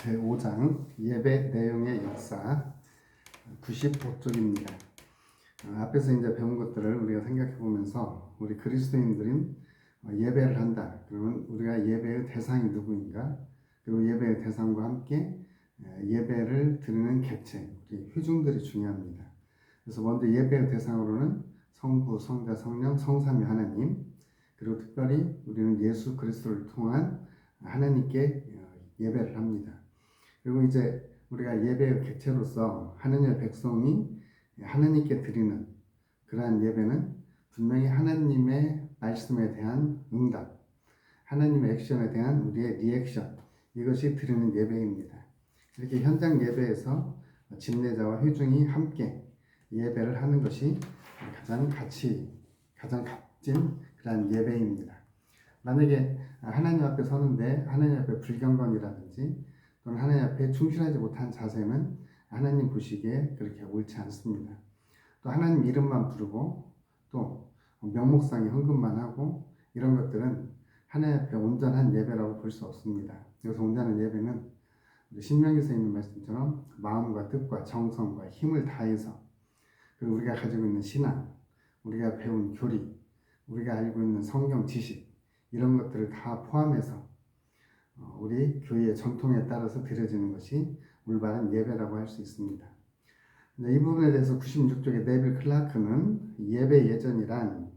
제5장 예배 내용의 역사 95쪽입니다. 앞에서 이제 배운 것들을 우리가 생각해 보면서 우리 그리스도인들은 예배를 한다. 그러면 우리가 예배의 대상이 누구인가? 그리고 예배의 대상과 함께 예배를 드리는 객체, 우리 회중들이 중요합니다. 그래서 먼저 예배의 대상으로는 성부, 성자, 성령, 성삼위 하나님, 그리고 특별히 우리는 예수 그리스도를 통한 하나님께 예배를 합니다. 그리고 이제 우리가 예배의 객체로서 하나님의 백성이 하나님께 드리는 그러한 예배는 분명히 하나님의 말씀에 대한 응답, 하나님의 액션에 대한 우리의 리액션, 이것이 드리는 예배입니다. 이렇게 현장 예배에서 집례자와 회중이 함께 예배를 하는 것이 가장 값진 그런 예배입니다. 만약에 하나님 앞에 서는데 하나님 앞에 불경건이라든지 또는 하나님 앞에 충실하지 못한 자세는 하나님 보시기에 그렇게 옳지 않습니다. 또 하나님 이름만 부르고 또 명목상의 헌금만 하고 이런 것들은 하나님 앞에 온전한 예배라고 볼 수 없습니다. 그래서 온전한 예배는 신명기서에 있는 말씀처럼 마음과 뜻과 정성과 힘을 다해서 그리고 우리가 가지고 있는 신앙, 우리가 배운 교리, 우리가 알고 있는 성경 지식 이런 것들을 다 포함해서 우리 교회의 전통에 따라서 드려지는 것이 올바른 예배라고 할 수 있습니다. 이 부분에 대해서 96쪽의 네빌 클라크는 예배 예전이란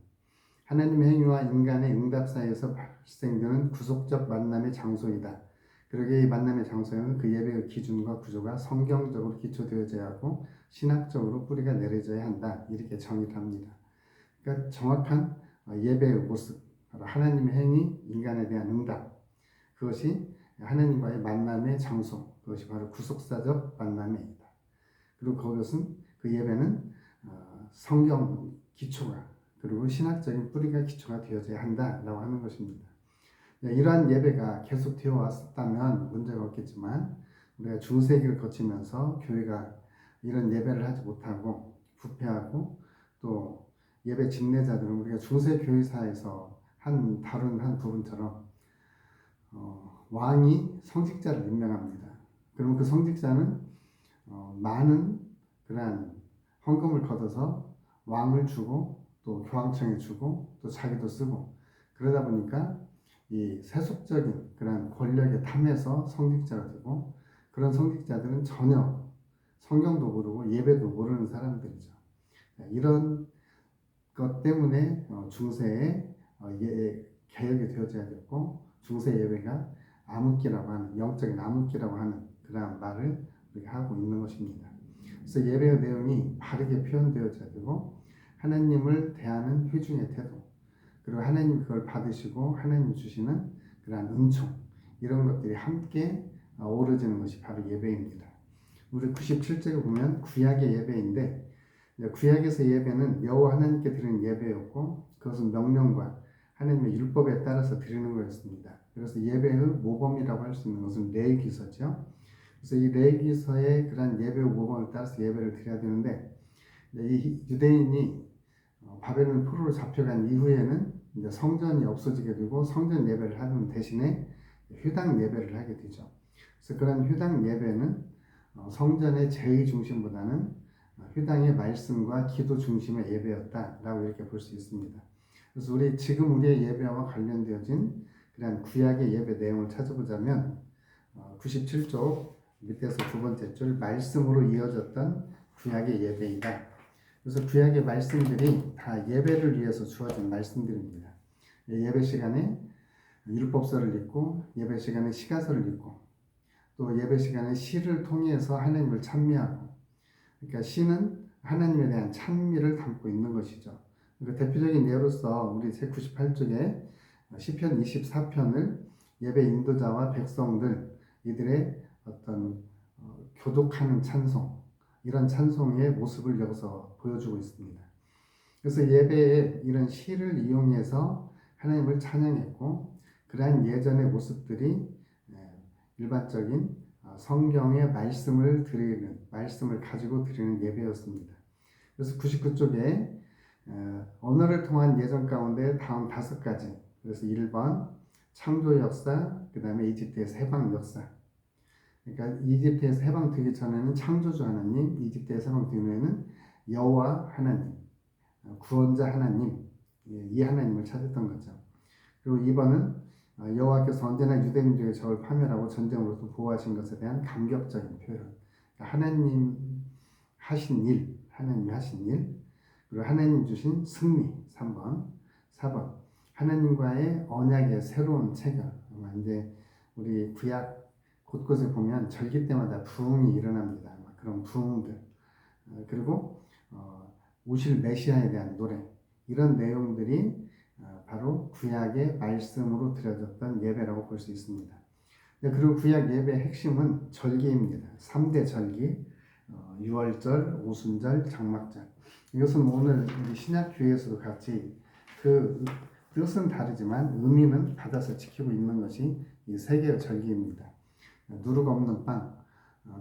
하나님의 행위와 인간의 응답 사이에서 발생되는 구속적 만남의 장소이다. 그러기에 이 만남의 장소에는 그 예배의 기준과 구조가 성경적으로 기초되어져야 하고 신학적으로 뿌리가 내려져야 한다. 이렇게 정의를 합니다. 그러니까 정확한 예배의 모습, 하나님의 행위, 인간에 대한 응답, 그것이 하나님과의 만남의 장소, 그것이 바로 구속사적 만남이다. 그리고 그것은 그 예배는 성경 기초가 그리고 신학적인 뿌리가 기초가 되어져야 한다라고 하는 것입니다. 이러한 예배가 계속 되어 왔다면 문제가 없겠지만 우리가 중세기를 거치면서 교회가 이런 예배를 하지 못하고 부패하고 또 예배 집례자들은 우리가 중세 교회사에서 다룬 한 부분처럼 왕이 성직자를 임명합니다. 그러면 그 성직자는 많은 그러한 헌금을 걷어서 왕을 주고 또 교황청에 주고 또 자기도 쓰고 그러다 보니까 이 세속적인 그런 권력의 탐에서 성직자가 되고 그런 성직자들은 전혀 성경도 모르고 예배도 모르는 사람들이죠. 이런 것 때문에 중세에 개혁이 되어져야 됐고 중세 예배가 암흑기라고 하는 영적인 암흑기라고 하는 그러한 말을 우리가 하고 있는 것입니다. 그래서 예배의 내용이 바르게 표현되어져야 되고 하나님을 대하는 회중의 태도 그리고 하나님 그걸 받으시고 하나님 주시는 그러한 은총 이런 것들이 함께 어우러지는 것이 바로 예배입니다. 우리 97쪽에 보면 구약의 예배인데 구약에서 예배는 여호와 하나님께 드리는 예배였고 그것은 명령과 하나님의 율법에 따라서 드리는 거였습니다. 그래서 예배의 모범이라고 할 수 있는 것은 레위기서죠. 그래서 이 레위기서의 그런 예배의 모범을 따라서 예배를 드려야 되는데 이 유대인이 바벨론 포로로 잡혀간 이후에는 이제 성전이 없어지게 되고 성전 예배를 하는 대신에 회당 예배를 하게 되죠. 그래서 그런 회당 예배는 성전의 제의 중심보다는 회당의 말씀과 기도 중심의 예배였다라고 이렇게 볼 수 있습니다. 그래서 지금 우리의 예배와 관련되어진 그런 구약의 예배 내용을 찾아보자면 97쪽 밑에서 두 번째 줄 말씀으로 이어졌던 구약의 예배이다. 그래서 구약의 말씀들이 다 예배를 위해서 주어진 말씀들입니다. 예배 시간에 율법서를 읽고 예배 시간에 시가서를 읽고 또 예배 시간에 시를 통해서 하나님을 찬미하고 그러니까 시는 하나님에 대한 찬미를 담고 있는 것이죠. 그러니까 대표적인 예로서 우리 제98쪽에 시편 24편을 예배 인도자와 백성들 이들의 어떤 교독하는 찬송 이런 찬송의 모습을 여기서 보여주고 있습니다. 그래서 예배에 이런 시를 이용해서 하나님을 찬양했고 그러한 예전의 모습들이 일반적인 성경의 말씀을 가지고 드리는 예배였습니다. 그래서 99쪽에 언어를 통한 예전 가운데 다음 5가지 그래서 1번 창조 역사 그 다음에 이집트에서 해방 역사 그러니까 이집트에서 해방되기 전에는 창조주 하나님, 이집트에서 해방된 후에는 여호와 하나님, 구원자 하나님, 이 하나님을 찾았던 거죠. 그리고 2번은 여호와께서 언제나 유대민족의 적을 파멸하고 전쟁으로부터 보호하신 것에 대한 감격적인 표현. 그러니까 하나님 하신 일, 하나님이 하신 일, 그리고 하나님 주신 승리, 3번, 4번. 하나님과의 언약의 새로운 체결. 이제 우리 구약 곳곳에 보면 절기 때마다 부흥이 일어납니다. 그런 부흥들. 그리고 오실 메시아에 대한 노래. 이런 내용들이 바로 구약의 말씀으로 드려졌던 예배라고 볼 수 있습니다. 그리고 구약 예배의 핵심은 절기입니다. 3대 절기, 유월절, 오순절, 장막절. 이것은 오늘 우리 신약교회에서도 같이 그 뜻은 다르지만 의미는 받아서 지키고 있는 것이 이 세 개의 절기입니다. 누룩 없는 빵,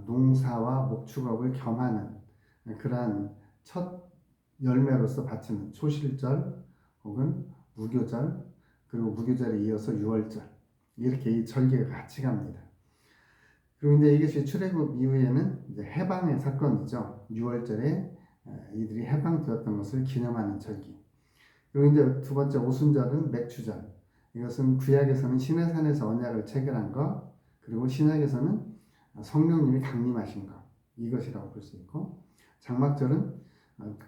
농사와 목축업을 겸하는 그러한 첫 열매로서 바치는 초실절 혹은 무교절, 그리고 무교절에 이어서 유월절, 이렇게 이 절기가 같이 갑니다. 그리고 이제 이것이 출애굽 이후에는 이제 해방의 사건이죠. 유월절에 이들이 해방되었던 것을 기념하는 절기. 그리고 이제 두 번째 오순절은 맥주절. 이것은 구약에서는 시내산에서 언약을 체결한 것, 그리고 신약에서는 성령님이 강림하신 것, 이것이라고 볼 수 있고, 장막절은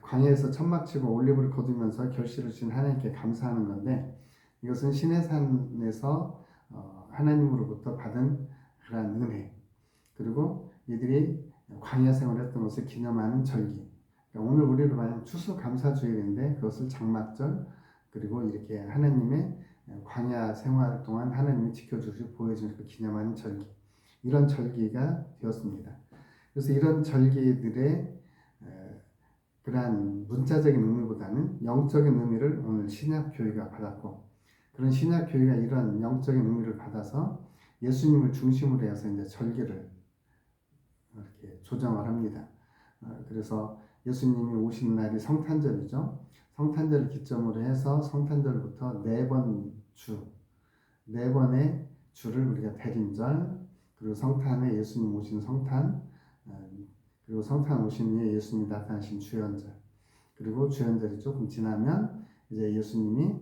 광야에서 천막 치고 올리브를 거두면서 결실을 주신 하나님께 감사하는 건데, 이것은 시내산에서 하나님으로부터 받은 그러한 은혜, 그리고 이들이 광야 생활을 했던 것을 기념하는 절기. 그러니까 오늘 우리로 말하면 추수감사주일인데 그것을 장막절, 그리고 이렇게 하나님의 광야 생활 동안 하나님이 지켜주시고 보여주시고 기념하는 절기, 이런 절기가 되었습니다. 그래서 이런 절기들의 그러한 문자적인 의미보다는 영적인 의미를 오늘 신약교회가 받았고, 그런 신약교회가 이런 영적인 의미를 받아서 예수님을 중심으로 해서 이제 절기를 이렇게 조정을 합니다. 그래서 예수님이 오신 날이 성탄절이죠. 성탄절을 기점으로 해서 성탄절부터 네 번의 주를 우리가 대림절, 그리고 성탄에 예수님 오신 성탄, 그리고 성탄 오신 후에 예수님이 나타나신 주연절, 그리고 주연절이 조금 지나면 이제 예수님이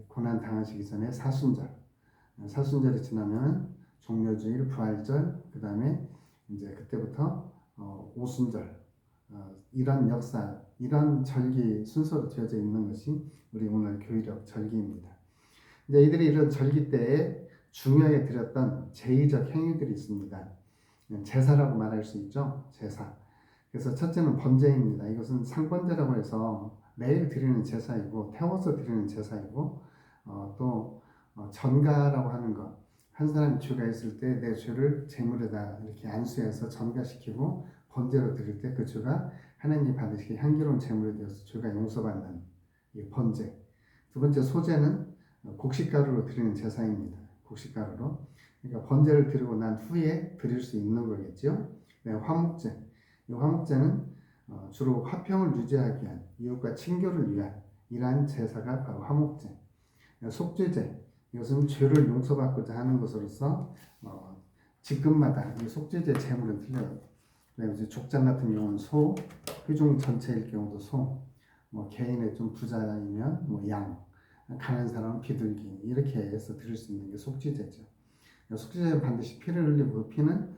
고난 당하시기 전에 사순절이 지나면 종려주일, 부활절, 그 다음에 이제 그때부터 오순절, 이런 역사, 이런 절기 순서로 되어져 있는 것이 우리 오늘 교회력 절기입니다. 이제 이들이 이런 절기 때에 중요하게 드렸던 제의적 행위들이 있습니다. 제사라고 말할 수 있죠. 제사. 그래서 첫째는 번제입니다. 이것은 상번제라고 해서 매일 드리는 제사이고 태워서 드리는 제사이고, 또 전가라고 하는 것. 한 사람이 죄가 있을 때 내 죄를 제물에다 이렇게 안수해서 전가시키고 번제로 드릴 때 그 죄가 하나님이 받으시기 향기로운 제물이 되어서 죄가 용서받는 이 번제. 두 번째 소제는 곡식가루로 드리는 제사입니다. 곡식가루로. 그러니까 번제를 드리고 난 후에 드릴 수 있는 거겠죠. 네, 화목제. 이 화목제는 주로 화평을 유지하기 위한, 이웃과 친교를 위한 이러한 제사가 바로 화목제. 속죄제. 이것은 죄를 용서받고자 하는 것으로서 직급마다 이 속죄제 제물은 틀려요. 이제 족장 같은 경우는 소, 회중 전체일 경우도 소, 개인의 좀 부자이면 양, 가난한 사람은 비둘기, 이렇게 해서 드릴 수 있는 게 속죄제죠. 속죄제는 반드시 피를 흘리고 그 피는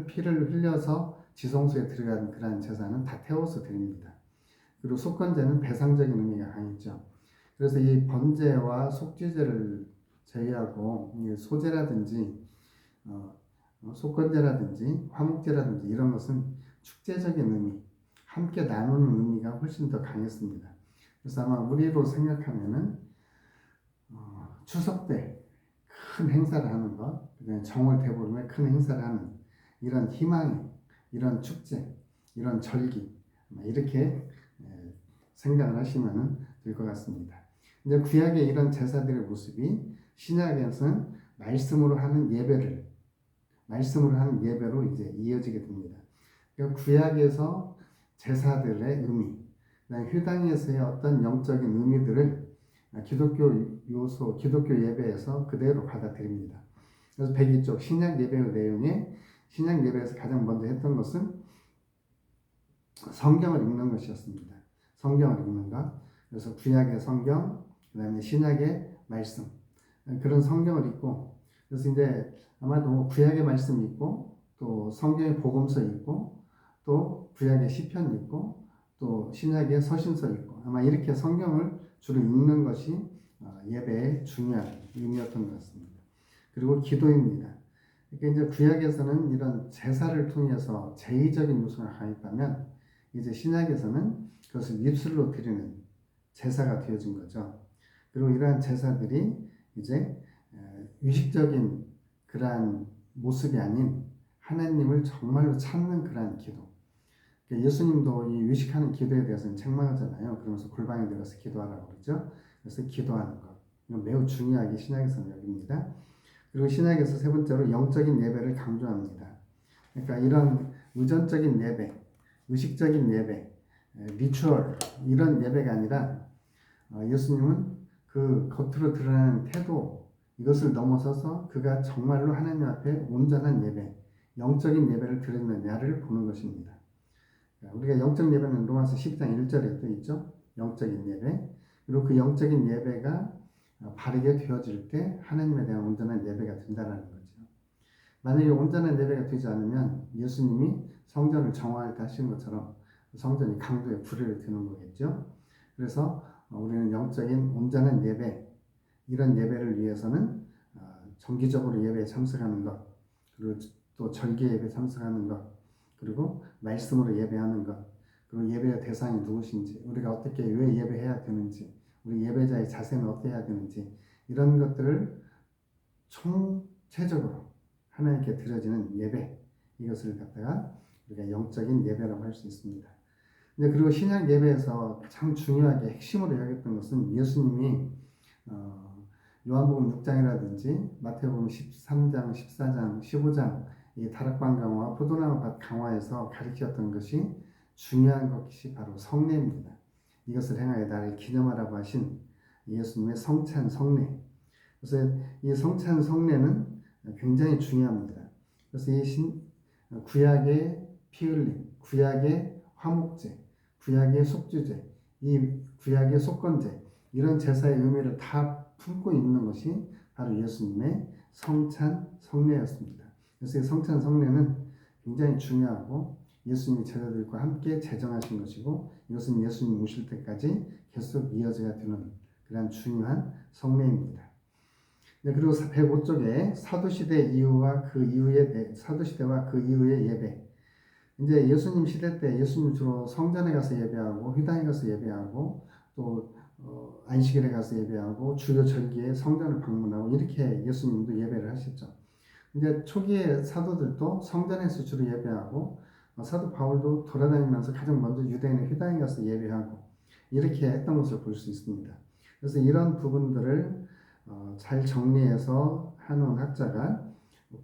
피를 흘려서 지성소에 들어가는 그러한 제사는 다 태워서 드립니다. 그리고 속건제는 배상적인 의미가 강했죠. 그래서 이 번제와 속죄제를 제외하고 소제라든지 속건제라든지 화목제라든지 이런 것은 축제적인 의미, 함께 나누는 의미가 훨씬 더 강했습니다. 그래서 아마 우리로 생각하면은 추석 때 큰 행사를 하는 것, 그다음에 정월 대보름에 큰 행사를 하는 이런 희망의, 이런 축제, 이런 절기, 이렇게 생각을 하시면 될 것 같습니다. 이제 구약의 이런 제사들의 모습이 신약에서는 말씀으로 하는 예배로 이제 이어지게 됩니다. 그러니까 구약에서 제사들의 의미, 휴당에서의 어떤 영적인 의미들을 기독교 요소, 기독교 예배에서 그대로 받아들입니다. 그래서 102쪽 신약 예배의 내용에 신약 예배에서 가장 먼저 했던 것은 성경을 읽는 것이었습니다. 성경을 읽는 것. 그래서 구약의 성경, 그 다음에 신약의 말씀. 그런 성경을 읽고, 그래서 이제 아마도 구약의 말씀 읽고, 또 성경의 복음서 읽고, 또 구약의 시편 읽고, 또 신약의 서신서 읽고, 아마 이렇게 성경을 주로 읽는 것이 예배의 중요한 의미였던 것 같습니다. 그리고 기도입니다. 그러니까 이제 구약에서는 이런 제사를 통해서 제의적인 요소가 가입하면 이제 신약에서는 그것을 입술로 드리는 제사가 되어진 거죠. 그리고 이러한 제사들이 이제 의식적인 그러한 모습이 아닌 하나님을 정말로 찾는 그러한 기도. 그러니까 예수님도 이 의식하는 기도에 대해서는 책망하잖아요. 그러면서 골방에 들어가서 기도하라고 그러죠. 그래서 기도하는 것. 이건 매우 중요하게 신약에서는 여깁니다. 그리고 신약에서 세 번째로 영적인 예배를 강조합니다. 그러니까 이런 의존적인 예배, 의식적인 예배, 리추얼 이런 예배가 아니라 예수님은 그 겉으로 드러나는 태도 이것을 넘어서서 그가 정말로 하나님 앞에 온전한 예배, 영적인 예배를 드렸느냐를 보는 것입니다. 우리가 영적 예배는 로마서 12장 1절에 또 있죠. 영적인 예배. 그리고 그 영적인 예배가 바르게 되어질 때 하나님에 대한 온전한 예배가 된다는 거죠. 만약에 온전한 예배가 되지 않으면 예수님이 성전을 정화할 때 하신 것처럼 성전이 강도의 불의를 드는 거겠죠. 그래서 우리는 영적인 온전한 예배, 이런 예배를 위해서는 정기적으로 예배에 참석하는 것, 그리고 또 절기 예배에 참석하는 것, 그리고 말씀으로 예배하는 것, 그리고 예배의 대상이 누구신지, 우리가 어떻게 왜 예배해야 되는지, 우리 예배자의 자세는 어떻게 해야 되는지 이런 것들을 총체적으로 하나님께 드려지는 예배, 이것을 갖다가 우리가 영적인 예배라고 할 수 있습니다. 그리고 신약 예배에서 가장 중요하게 핵심으로 여겼던 것은 예수님이 요한복음 6장이라든지 마태복음 13장, 14장, 15장 이 다락방 강화, 포도나무 밭 강화에서 가르쳤던 것이 중요한 것이 바로 성례입니다. 이것을 행하여 나를 기념하라고 하신 예수님의 성찬 성례. 그래서 이 성찬 성례는 굉장히 중요합니다. 그래서 이 구약의 피 흘림, 구약의 화목제, 구약의 속죄제, 이 구약의 속건제 이런 제사의 의미를 다 품고 있는 것이 바로 예수님의 성찬 성례였습니다. 그래서 이 성찬 성례는 굉장히 중요하고 예수님이 제자들과 함께 제정하신 것이고 이것은 예수님 오실 때까지 계속 이어져야 되는 그런 중요한 성례입니다. 그리고 105쪽에 사도시대 이후와 그 이후의 사도시대와 그 이후의 예배. 이제 예수님 시대 때 예수님 주로 성전에 가서 예배하고 회당에 가서 예배하고 또 안식일에 가서 예배하고 주요 절기에 성전을 방문하고 이렇게 예수님도 예배를 하셨죠. 이제 초기의 사도들도 성전에서 주로 예배하고 사도 바울도 돌아다니면서 가장 먼저 유대인의 회당에 가서 예배하고 이렇게 했던 것을 볼 수 있습니다. 그래서 이런 부분들을 잘 정리해서 한운 학자가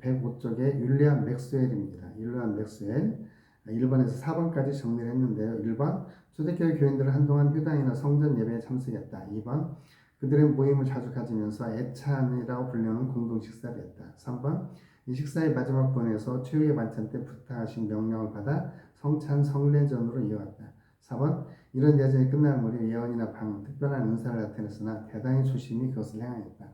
105쪽에 율리안 맥스웰입니다. 율리안 맥스웰 1번에서 4번까지 정리를 했는데요. 1번 초대교회 교인들은 한동안 회당이나 성전 예배에 참석했다. 2번 그들의 모임을 자주 가지면서 애찬이라고 불리는 공동 식사를 했다. 3번 이 식사의 마지막 번에서 최후의 반찬 때 부탁하신 명령을 받아 성찬 성례전으로 이어갔다. 4번 이런 예전이 끝날 무렵 예언이나 방, 특별한 은사를 나타냈으나 대단히 조심히 그것을 행하였다.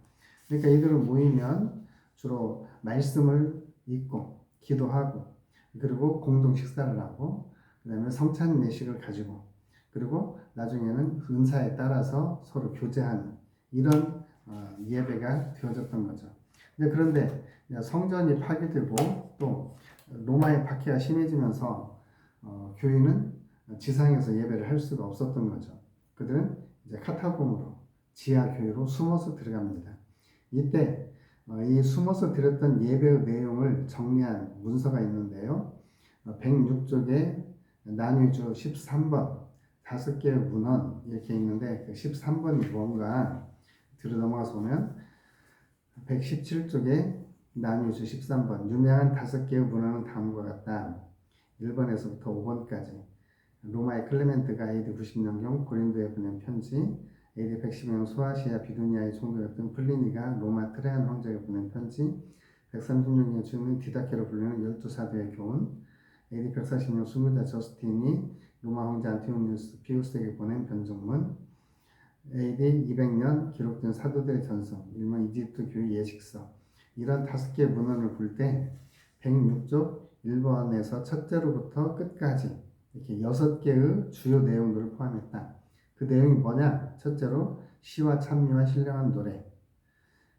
그러니까 이들은 모이면 주로 말씀을 읽고 기도하고 그리고 공동 식사를 하고 그 다음에 성찬 예식을 가지고 그리고 나중에는 은사에 따라서 서로 교제하는 이런 예배가 되어졌던 거죠. 그런데 성전이 파괴되고 또 로마의 박해가 심해지면서 교인은 지상에서 예배를 할 수가 없었던 거죠. 그들은 이제 카타콤으로 지하 교회로 숨어서 들어갑니다. 이때 이 숨어서 드렸던 예배의 내용을 정리한 문서가 있는데요. 106쪽에 난위주 13번 5개의 문헌 이렇게 있는데 그 13번이 뭔가 들어 넘어가서 보면 117쪽에 난위주 13번 유명한 5개의 문헌은 다음과 같다. 1번에서부터 5번까지 로마의 클레멘트가 AD 90년경 고린도에 보낸 편지, AD 110년 소아시아 비두니아의 총독이었던 플리니가 로마 트레안 황제에 보낸 편지, 136년 주는 디다케로 불리는 12사도의 교훈, AD 140년 수무자 저스틴이 로마 황제 안티오니우스 피우스에게 보낸 변종문, AD 200년 기록된 사도들의 전서, 일본 이집트 교회 예식서, 이런 5개의 문헌을 볼 때 106쪽 1번에서 첫째로부터 끝까지 이렇게 6개의 주요 내용들을 포함했다. 그 내용이 뭐냐? 첫째로 시와 찬미와 신령한 노래,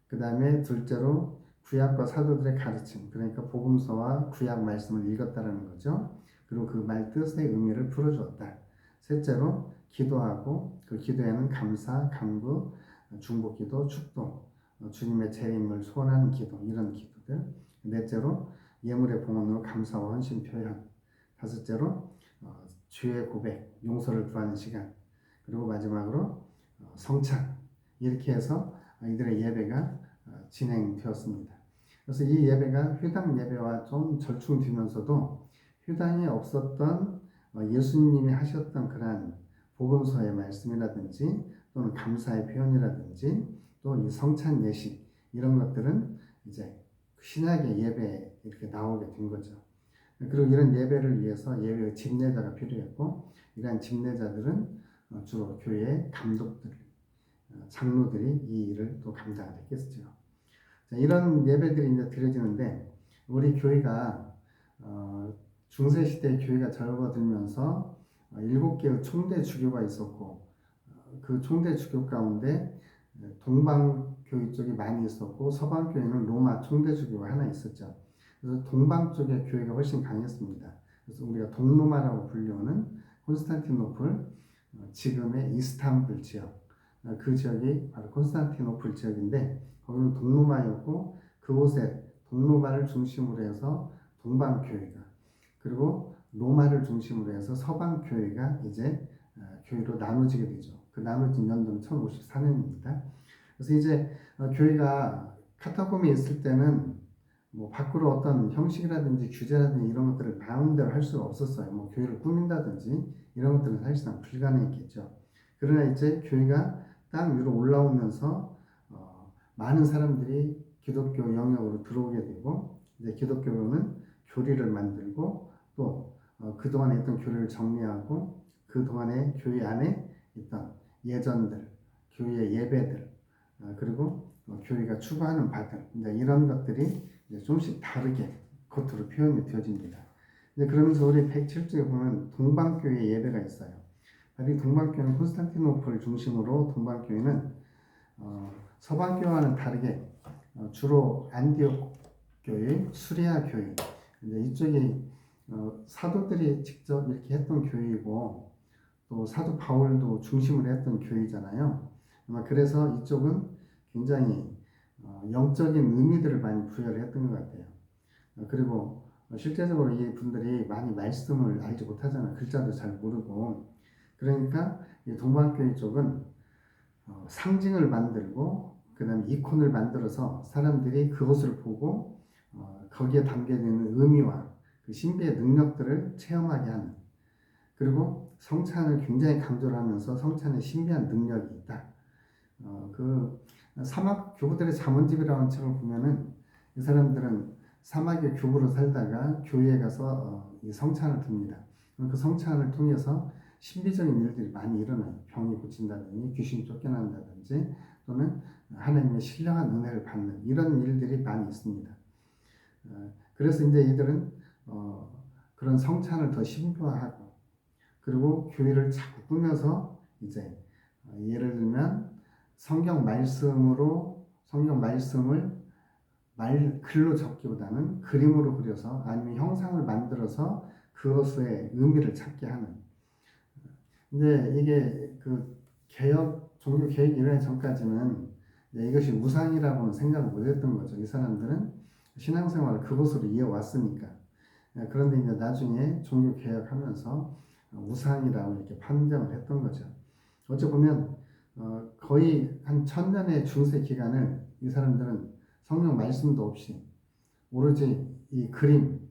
그 다음에 둘째로 구약과 사도들의 가르침, 그러니까 복음서와 구약 말씀을 읽었다라는 거죠. 그리고 그 말 뜻의 의미를 풀어주었다. 셋째로 기도하고 그 기도에는 감사, 간구, 중보기도, 축도, 주님의 재림을 소원하는 기도, 이런 기도들. 넷째로 예물의 봉헌으로 감사와 헌신 표현. 다섯째로 죄의 고백, 용서를 구하는 시간. 그리고 마지막으로 성찬. 이렇게 해서 이들의 예배가 진행되었습니다. 그래서 이 예배가 회당 예배와 좀 절충되면서도 회당에 없었던 예수님이 하셨던 그러한 복음서의 말씀이라든지 또는 감사의 표현이라든지 또 이 성찬 예식 이런 것들은 이제 신약의 예배에 이렇게 나오게 된 거죠. 그리고 이런 예배를 위해서 예배의 집례자가 필요했고 이러한 집례자들은 주로 교회의 감독들, 장로들이 이 일을 또 감당을 했겠죠. 자, 이런 예배들이 이제 드려지는데 우리 교회가 중세시대 교회가 접어들면서 7개의 총대 주교가 있었고 그 총대 주교 가운데 동방교회 쪽이 많이 있었고 서방교회는 로마 총대 주교가 하나 있었죠. 그래서 동방 쪽의 교회가 훨씬 강했습니다. 그래서 우리가 동로마라고 불리는 콘스탄티노플, 지금의 이스탄불 지역, 그 지역이 바로 콘스탄티노플 지역인데 거기는 동로마였고 그곳에 동로마를 중심으로 해서 동방교회가 그리고 로마를 중심으로 해서 서방교회가 이제 교회로 나눠지게 되죠. 그 나눠진 연도는 1054년입니다. 그래서 이제 교회가 카타콤에 있을 때는 뭐 밖으로 어떤 형식이라든지 규제라든지 이런 것들을 마음대로 할 수가 없었어요. 뭐 교회를 꾸민다든지 이런 것들은 사실상 불가능했겠죠. 그러나 이제 교회가 땅 위로 올라오면서 많은 사람들이 기독교 영역으로 들어오게 되고 이제 기독교는 교리를 만들고 또 그동안에 있던 교리를 정리하고 그동안에 교회 안에 있던 예전들, 교회의 예배들 그리고 교회가 추구하는 바들 이제 이런 것들이 이제 조금씩 다르게 겉으로 표현이 되어집니다. 이제 그러면서 우리 107쪽에 보면 동방교회 예배가 있어요. 이 동방교회는 콘스탄티노플 중심으로 동방교회는 서방교회와는 다르게 주로 안디옥 교회, 수리아 교회 이제 이쪽이 사도들이 직접 이렇게 했던 교회이고 또 사도 바울도 중심으로 했던 교회잖아요. 아마 그래서 이쪽은 굉장히 영적인 의미들을 많이 부여를 했던 것 같아요. 그리고 실제적으로 이 분들이 많이 말씀을 알지 못하잖아요. 글자도 잘 모르고. 그러니까 이 동방교회 쪽은 상징을 만들고 그 다음에 이콘을 만들어서 사람들이 그것을 보고 거기에 담겨있는 의미와 그 신비의 능력들을 체험하게 하는 그리고 성찬을 굉장히 강조를 하면서 성찬에 신비한 능력이 있다. 그 사막 교부들의 잠언집이라는 책을 보면은 이 사람들은 사막의 교부로 살다가 교회에 가서 이 성찬을 듭니다. 그 성찬을 통해서 신비적인 일들이 많이 일어나요. 병이 고친다든지 귀신이 쫓겨난다든지 또는 하나님의 신령한 은혜를 받는 이런 일들이 많이 있습니다. 그래서 이제 이들은 그런 성찬을 더 신비화하고 그리고 교회를 자꾸 꾸며서 이제 예를 들면 성경 말씀을 글로 적기보다는 그림으로 그려서 아니면 형상을 만들어서 그것의 의미를 찾게 하는. 근데 이게 그 종교 개혁이 일어나기 전까지는 이것이 우상이라고는 생각을 못했던 거죠. 이 사람들은 신앙생활을 그것으로 이어왔으니까. 그런데 이제 나중에 종교 개혁하면서 우상이라고 이렇게 판정을 했던 거죠. 어찌 보면 거의 한 1000년의 중세 기간을 이 사람들은 성경 말씀도 없이 오로지 이 그림,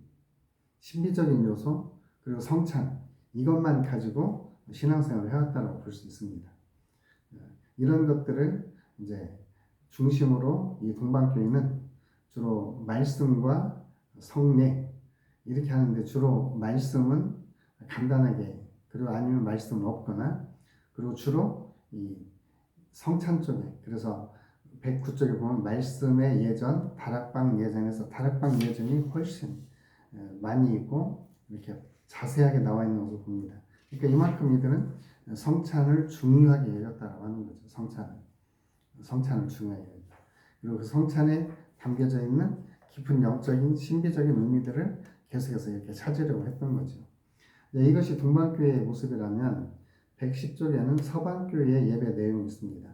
신비적인 요소, 그리고 성찬 이것만 가지고 신앙생활을 해왔다고 볼 수 있습니다. 이런 것들을 이제 중심으로 이 동방교회는 주로 말씀과 성례 이렇게 하는데 주로 말씀은 간단하게 그리고 아니면 말씀은 없거나 그리고 주로 이 성찬 쪽에 그래서 109쪽에 보면 말씀의 예전, 다락방 예전에서 다락방 예전이 훨씬 많이 있고 이렇게 자세하게 나와 있는 것을 봅니다. 그러니까 이만큼 이들은 성찬을 중요하게 여겼다고 하는 거죠. 성찬을 중요하게 여겼다. 그리고 그 성찬에 담겨져 있는 깊은 영적인 신비적인 의미들을 계속해서 이렇게 찾으려고 했던 거죠. 이것이 동방교회의 모습이라면 110쪽에는 서방교회의 예배 내용이 있습니다.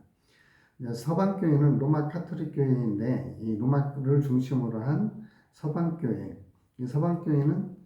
서방교회는 로마 카톨릭 교회인데 이 로마를 중심으로 한 서방교회, 이 서방교회는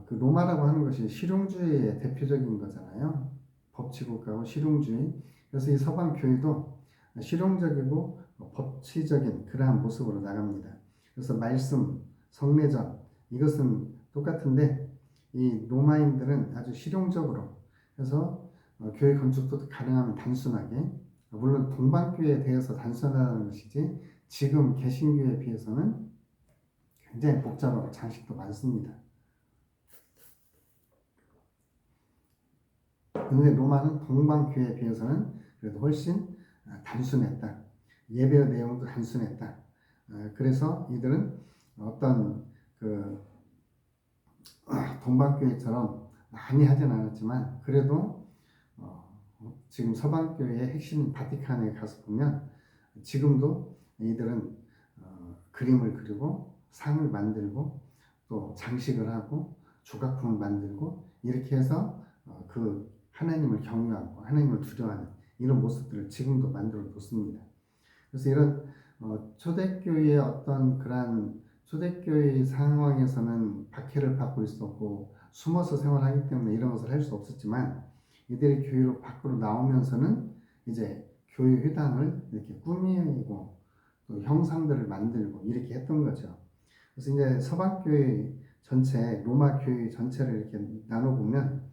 그 로마라고 하는 것이 실용주의의 대표적인 거잖아요. 법치국가고 실용주의. 그래서 이 서방교회도 실용적이고 법치적인 그러한 모습으로 나갑니다. 그래서 말씀, 성례전 이것은 똑같은데 이 로마인들은 아주 실용적으로 해서 교회 건축도 가능하면 단순하게 물론 동방교회에 대해서 단순하다는 것이지 지금 개신교에 비해서는 굉장히 복잡하고 장식도 많습니다. 그런데 로마는 동방교회에 비해서는 그래도 훨씬 단순했다. 예배의 내용도 단순했다. 그래서 이들은 어떤 그 동방교회처럼 많이 하진 않았지만 그래도 지금 서방교회의 핵심 바티칸에 가서 보면 지금도 이들은 그림을 그리고 상을 만들고 또 장식을 하고 조각품을 만들고 이렇게 해서 그 하나님을 경외하고 하나님을 두려워하는 이런 모습들을 지금도 만들어 놓습니다. 그래서 이런 초대교회의 어떤 그러한 초대교회 상황에서는 박해를 받고 있었고 숨어서 생활하기 때문에 이런 것을 할 수 없었지만 이들이 교회로 밖으로 나오면서는 이제 교회 회당을 이렇게 꾸미고 또 형상들을 만들고 이렇게 했던 거죠. 그래서 이제 서방교회 전체, 로마 교회 전체를 이렇게 나눠보면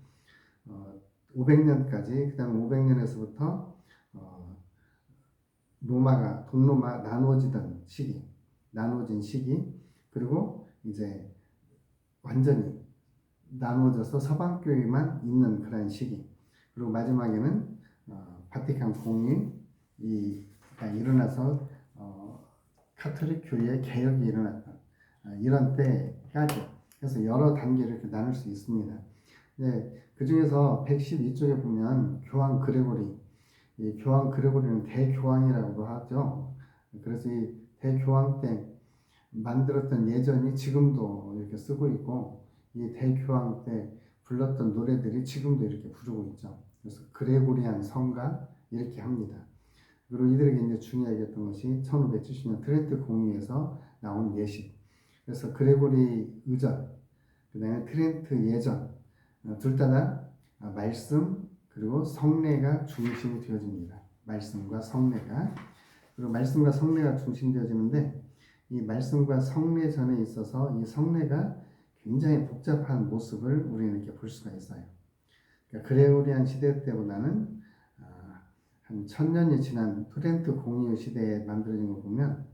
500년까지, 그 다음에 500년에서부터 로마가 동로마 나누어진 시기, 그리고 이제 완전히 나누어져서 서방교회만 있는 그런 시기, 그리고 마지막에는 바티칸 공의가 일어나서 카톨릭 교회의 개혁이 일어났던 이런 때까지 해서 여러 단계를 이렇게 나눌 수 있습니다. 그 중에서 112쪽에 보면 교황 그레고리, 이 교황 그레고리는 대교황이라고도 하죠. 그래서 이 대교황 때 만들었던 예전이 지금도 이렇게 쓰고 있고 이 대교황 때 불렀던 노래들이 지금도 이렇게 부르고 있죠. 그래서 그레고리안 성가 이렇게 합니다. 그리고 이들에게 이제 중요하게 했던 것이 1570년 트렌트 공의에서 나온 예식. 그래서 그레고리 의전, 그 다음에 트렌트 예전, 둘 다 말씀 그리고 성례가 중심이 되어집니다. 말씀과 성례가. 그리고 말씀과 성례가 중심되어지는데 이 말씀과 성례 전에 있어서 이 성례가 굉장히 복잡한 모습을 우리는 이렇게 볼 수가 있어요. 그러니까 그레고리안 시대 때보다는 한 1000년이 지난 트렌트 공의 시대에 만들어진 거 보면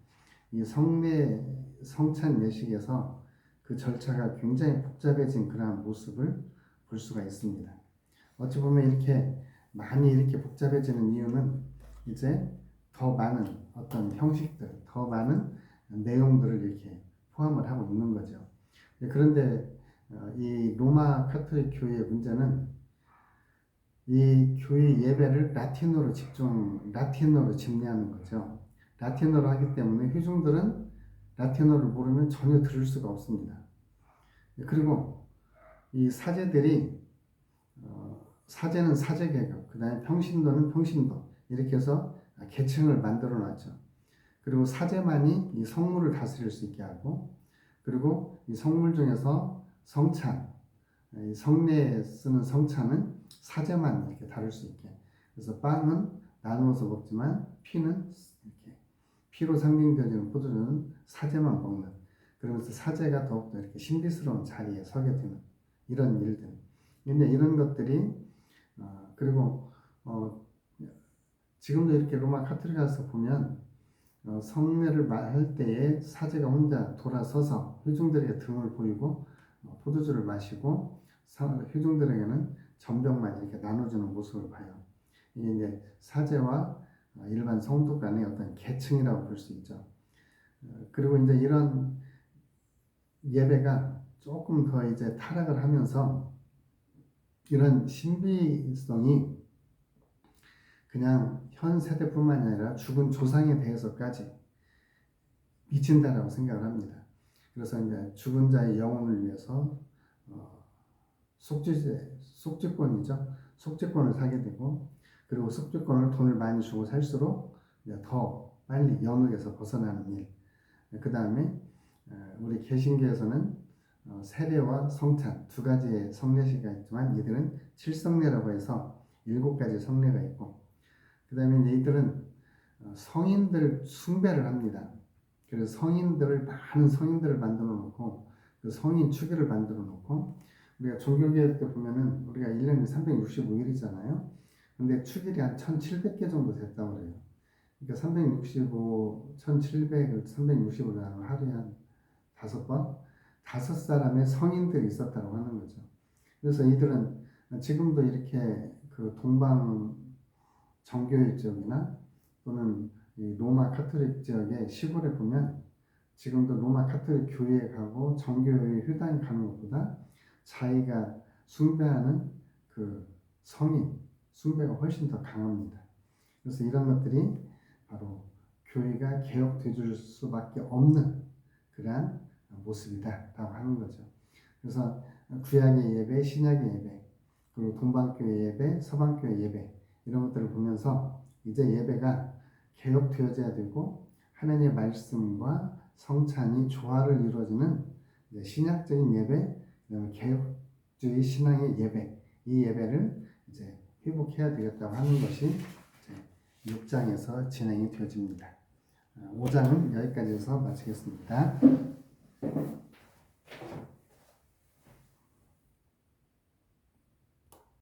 이 성례 성찬 예식에서 그 절차가 굉장히 복잡해진 그러한 모습을 볼 수가 있습니다. 어찌 보면 이렇게 많이 이렇게 복잡해지는 이유는 이제 더 많은 어떤 형식들, 더 많은 내용들을 이렇게 포함을 하고 있는 거죠. 그런데 이 로마 카톨릭 교회의 문제는 이 교회 예배를 라틴어로 집례하는 거죠. 라틴어로 하기 때문에 회중들은 라틴어를 모르면 전혀 들을 수가 없습니다. 그리고 이 사제들이 사제는 사제계급, 그 다음에 평신도는 평신도 이렇게 해서 계층을 만들어 놨죠. 그리고 사제만이 이 성물을 다스릴 수 있게 하고 그리고 이 성물 중에서 성찬, 성례에 쓰는 성찬은 사제만 이렇게 다룰 수 있게. 그래서 빵은 나누어서 먹지만 피는 이렇게 피로 상징되어지는 포도주는 사제만 먹는. 그러면서 사제가 더욱더 이렇게 신비스러운 자리에 서게 되는 이런 일들. 근데 이런 것들이 그리고 지금도 이렇게 로마 카톨릭에서 보면 성례를 할 때에 사제가 혼자 돌아서서 회중들에게 등을 보이고 포도주를 마시고 회중들에게는 전병만 이렇게 나눠주는 모습을 봐요. 이게 이제 사제와 일반 성도 간의 어떤 계층이라고 볼 수 있죠. 그리고 이제 이런 예배가 조금 더 이제 타락을 하면서 이런 신비성이 그냥 현 세대뿐만 아니라 죽은 조상에 대해서까지 미친다라고 생각을 합니다. 그래서 이제 죽은 자의 영혼을 위해서 속죄권이죠. 속죄권을 사게 되고, 그리고 속죄권을 돈을 많이 주고 살수록 더 빨리 연옥에서 벗어나는 일. 그 다음에 우리 개신교에서는 세례와 성찬 두 가지의 성례시가 있지만 이들은 칠성례라고 해서 7가지 성례가 있고, 그 다음에 이제 이들은 성인들 숭배를 합니다. 그래서 많은 성인들을 만들어 놓고 그 성인 추기를 만들어 놓고, 우리가 종교개혁 때 보면은 우리가 1년에 365일이잖아요. 근데 축일이 한 1700개 정도 됐다고 그래요. 그러니까 365, 1700을 365를 하루에 한 5번, 5사람의 성인들이 있었다고 하는 거죠. 그래서 이들은 지금도 이렇게 그 동방 정교회 지역이나 또는 이 로마 카톨릭 지역의 시골에 보면 지금도 로마 카톨릭 교회에 가고 정교회 회당에 가는 것보다 자기가 숭배하는 그 성인 숭배가 훨씬 더 강합니다. 그래서 이런 것들이 바로 교회가 개혁돼 줄 수밖에 없는 그러한 모습이다라고 하는 거죠. 그래서 구약의 예배, 신약의 예배, 그리고 동방교회 예배, 서방교회 예배 이런 것들을 보면서 이제 예배가 개혁되어져야 되고 하나님의 말씀과 성찬이 조화를 이루어지는 신약적인 예배, 개혁주의 신앙의 예배, 이 예배를 이제 회복해야 되겠다고 하는 것이 이제 6장에서 진행이 되어집니다. 5장은 여기까지 해서 마치겠습니다.